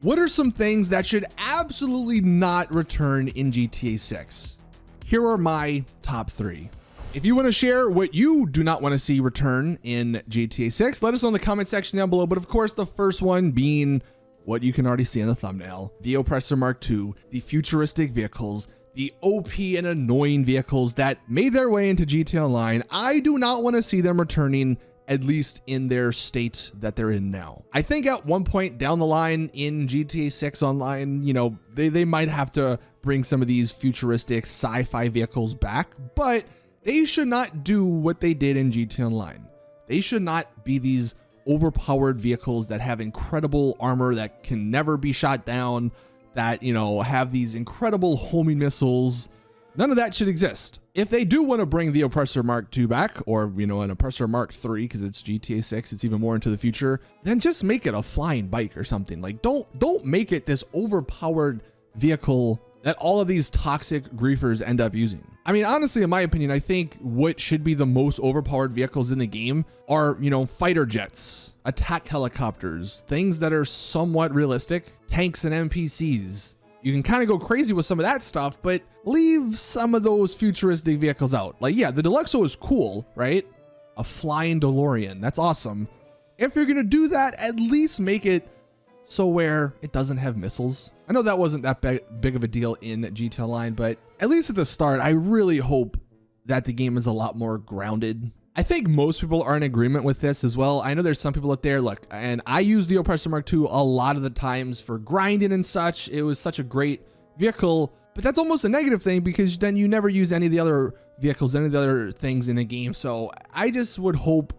What are some things that should absolutely not return in GTA 6? Here are my top 3. If you want to share what you do not want to see return in GTA 6, let us know in the comment section down below. But of course, the first one being what you can already see in the thumbnail, the Oppressor Mark II, the futuristic vehicles, the OP and annoying vehicles that made their way into GTA Online. I do not want to see them returning, at least in their state that they're in now. I think at one point down the line in GTA 6 Online, you know, they might have to bring some of these futuristic sci-fi vehicles back, but they should not do what they did in GTA Online. They should not be these overpowered vehicles that have incredible armor that can never be shot down, that, you know, have these incredible homing missiles. None of that should exist. If they do want to bring the Oppressor Mark II back, or, you know, an Oppressor Mark III, because it's GTA 6, it's even more into the future, then just make it a flying bike or something. Like, don't make it this overpowered vehicle that all of these toxic griefers end up using. I mean, honestly, in my opinion, I think what should be the most overpowered vehicles in the game are, you know, fighter jets, attack helicopters, things that are somewhat realistic, tanks and NPCs. You can kind of go crazy with some of that stuff, but leave some of those futuristic vehicles out. Like, yeah, the Deluxo is cool, right? A flying DeLorean, that's awesome. If you're gonna do that, at least make it so where it doesn't have missiles. I know that wasn't that big of a deal in GTA Online, but at least at the start, I really hope that the game is a lot more grounded. I think most people are in agreement with this as well. I know there's some people out there, look, and I use the Oppressor Mark II a lot of the times for grinding and such. It was such a great vehicle, but that's almost a negative thing because then you never use any of the other vehicles, any of the other things in the game. So I just would hope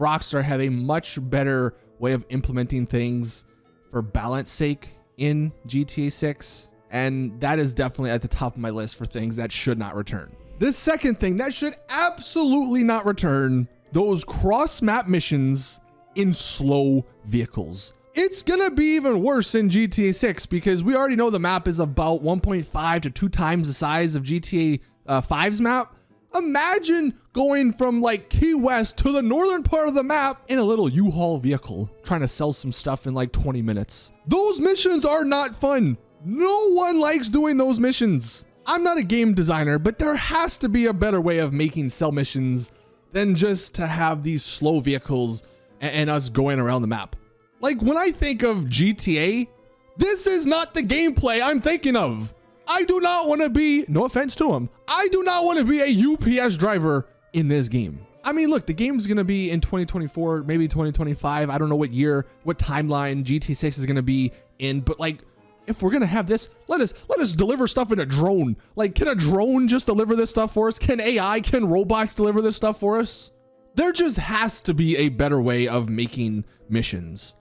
Rockstar have a much better way of implementing things for balance sake in GTA 6. And that is definitely at the top of my list for things that should not return. The second thing that should absolutely not return, those cross-map missions in slow vehicles. It's gonna be even worse in GTA 6 because we already know the map is about 1.5 to 2 times the size of GTA 5's map. Imagine going from like Key West to the northern part of the map in a little U-Haul vehicle, trying to sell some stuff in like 20 minutes. Those missions are not fun. No one likes doing those missions. I'm not a game designer, but there has to be a better way of making cell missions than just to have these slow vehicles and us going around the map. Like when I think of GTA, this is not the gameplay I'm thinking of. I do not want to be, no offense to him, I do not want to be a UPS driver in this game. I mean, look, the game's going to be in 2024, maybe 2025. I don't know what year, what timeline GTA 6 is going to be in, but like, if we're gonna have this, let us deliver stuff in a drone. Like, can a drone just deliver this stuff for us? Can AI, can robots deliver this stuff for us? There just has to be a better way of making missions.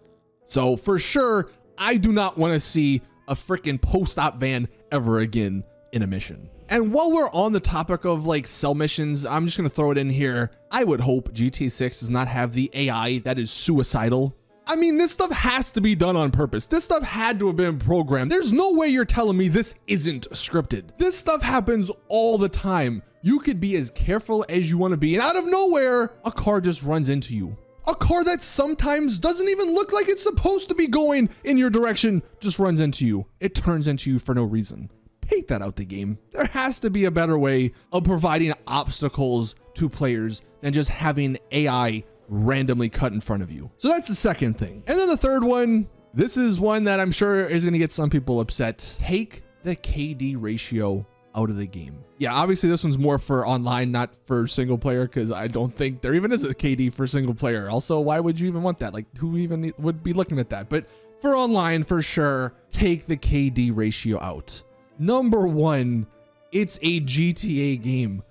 So for sure, I do not want to see a freaking post-op van ever again in a mission. And while we're on the topic of like cell missions, I'm just gonna throw it in here. I would hope GTA 6 does not have the AI that is suicidal. I mean, this stuff has to be done on purpose. This stuff had to have been programmed. There's no way you're telling me this isn't scripted. This stuff happens all the time. You could be as careful as you want to be, and out of nowhere, a car just runs into you. A car that sometimes doesn't even look like it's supposed to be going in your direction just runs into you. It turns into you for no reason. Take that out the game. There has to be a better way of providing obstacles to players than just having AI randomly cut in front of you. So that's the second thing. And then the third one, this is one that I'm sure is going to get some people upset. Take the KD ratio out of the game. Yeah, obviously this one's more for online, not for single player, because I don't think there even is a KD for single player. Also, why would you even want that? Like, who even would be looking at that? But for online, for sure, take the KD ratio out. Number one, it's a GTA game.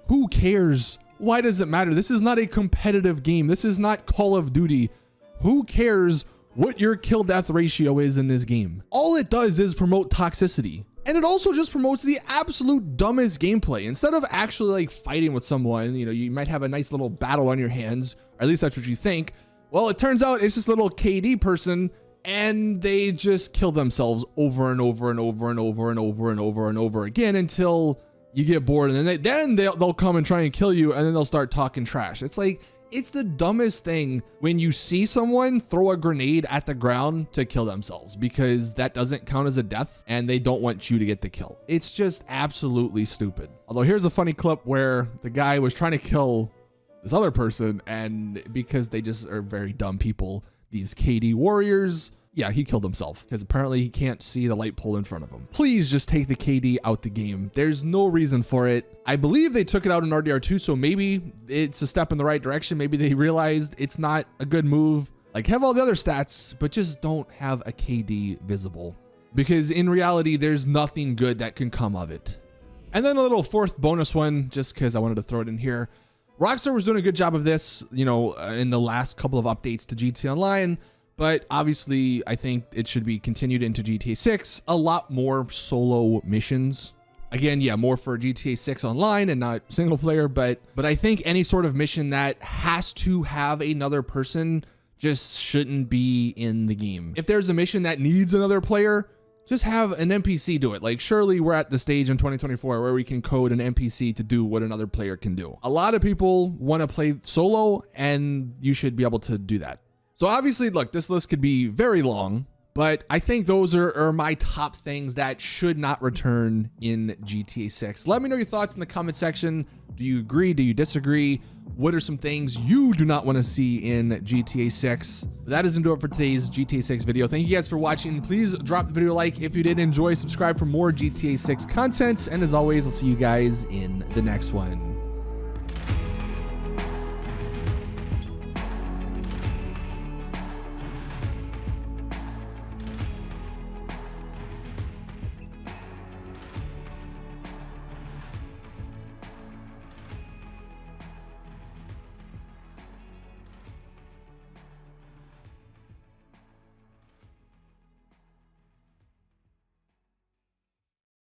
Who cares? Why does it matter? This is not a competitive game. This is not Call of Duty. Who cares what your kill death ratio is in this game? All it does is promote toxicity. And it also just promotes the absolute dumbest gameplay. Instead of actually like fighting with someone, you know, you might have a nice little battle on your hands, or at least that's what you think. Well, it turns out it's just a little KD person and they just kill themselves over and over and over and over and over and over and over again until you get bored, and then they'll come and try and kill you, and then they'll start talking trash. It's like, It's the dumbest thing when you see someone throw a grenade at the ground to kill themselves, because that doesn't count as a death and they don't want you to get the kill. It's just absolutely stupid. Although here's a funny clip where the guy was trying to kill this other person, and because they just are very dumb people, these KD warriors, yeah, he killed himself because apparently he can't see the light pole in front of him. Please just take the KD out the game. There's no reason for it. I believe they took it out in RDR2, so maybe it's a step in the right direction. Maybe they realized it's not a good move. Like, have all the other stats, but just don't have a KD visible, because in reality, there's nothing good that can come of it. And then a little fourth bonus one, just because I wanted to throw it in here. Rockstar was doing a good job of this, you know, in the last couple of updates to GTA Online. But obviously, I think it should be continued into GTA 6. A lot more solo missions. Again, yeah, more for GTA 6 Online and not single player. But I think any sort of mission that has to have another person just shouldn't be in the game. If there's a mission that needs another player, just have an NPC do it. Like, surely we're at the stage in 2024 where we can code an NPC to do what another player can do. A lot of people want to play solo, and you should be able to do that. So obviously, look, this list could be very long, but I think those are my top things that should not return in GTA 6. Let me know your thoughts in the comment section. Do you agree? Do you disagree? What are some things you do not want to see in GTA 6? That is going to do it for today's GTA 6 video. Thank you guys for watching. Please drop the video a like if you did enjoy. Subscribe for more GTA 6 content. And as always, I'll see you guys in the next one.